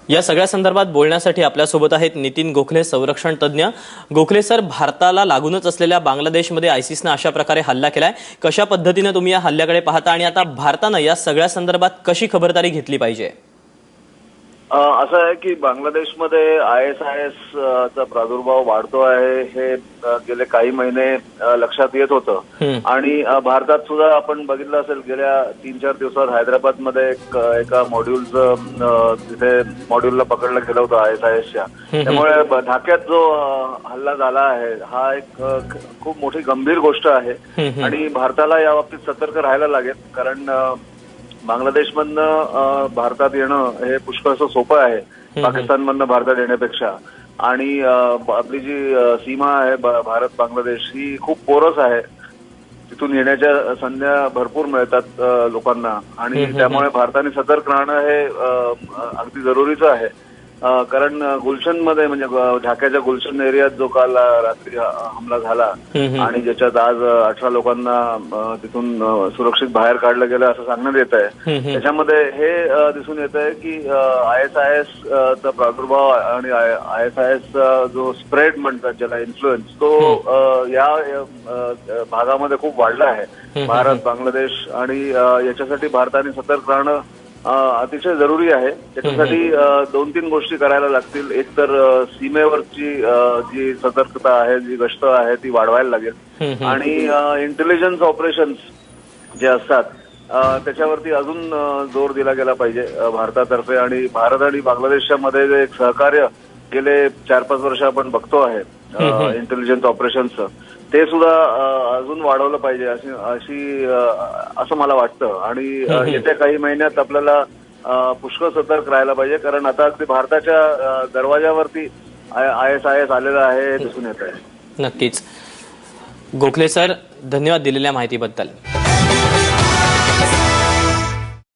या सगळ्या संदर्भात बोलण्यासाठी आपल्यासोबत आहेत नितीन गोखले, संरक्षण तज्ञ। गोखले सर, भारताला लागूनच असलेल्या बांगलादेशमध्ये आयसिसने अशा प्रकारे हल्ला केलाय, कशा पद्धतीने तुम्ही या हल्ल्याकडे पाहता आणि आता भारताने या सगळ्या संदर्भात कशी खबरदारी घेतली पाहिजे? असं आहे की बांगलादेशमध्ये ISIS चा प्रादुर्भाव वाढतो आहे हे गेले काही महिने लक्षात येत होतं आणि भारतात सुद्धा आपण बघितलं असेल गेल्या 3-4 दिवसात हैदराबादमध्ये एका तिथे मॉड्यूलला पकडलं गेलं होतं ISISच्या। त्यामुळे ढाक्यात जो हल्ला झाला आहे हा एक खूप मोठी गंभीर गोष्ट आहे आणि भारताला या बाबतीत सतर्क राहायला लागेल, कारण बांगलादेशमधनं भारतात येणं हे पुष्कळसं सोपं आहे पाकिस्तानमधनं भारतात येण्यापेक्षा। आणि आपली जी सीमा आहे भारत बांगलादेश ही खूप पोरस आहे, तिथून येण्याच्या संध्या भरपूर मिळतात लोकांना आणि त्यामुळे भारताने सतर्क राहणं हे अगदी जरुरीचं आहे। कारण गुलशनमध्ये म्हणजे ढाक्याच्या गुलशन एरियात जो काल रात्री हमला झाला आणि ज्याच्यात आज 18 लोकांना तिथून सुरक्षित बाहेर काढलं गेलं असं सांगण्यात येत आहे, त्याच्यामध्ये हे दिसून येत आहे की ISIS चा प्रादुर्भाव आणि ISIS जो स्प्रेड म्हणतात ज्याला इन्फ्लुएन्स तो या भागामध्ये खूप वाढला आहे भारत बांगलादेश आणि याच्यासाठी भारताने सतर्क राहणं अतिशय जरुरी आहे। त्याच्यासाठी 2-3 गोष्टी करायला लागतील। एक तर सीमेवरची जी सतर्कता आहे, जी गस्त आहे ती वाढवायला लागेल आणि इंटेलिजन्स ऑपरेशन्स जे असतात त्याच्यावरती अजून जोर दिला गेला पाहिजे भारतातर्फे। आणि भारत आणि बांगलादेशच्या मध्ये जे एक सहकार्य गेले 4-5 वर्ष आपण बघतो आहे इंटेलिजन्स ऑपरेशनचं, ते सुद्धा अजून वाढवलं पाहिजे असं मला वाटतं। आणि येत्या काही महिन्यात आपल्याला पुष्कळ सतर्क राहायला पाहिजे, कारण आता अगदी भारताच्या दरवाजावरती ISIS आलेला आहे हे दिसून येत आहे। नक्कीच गोखले सर, धन्यवाद दिलेल्या माहितीबद्दल।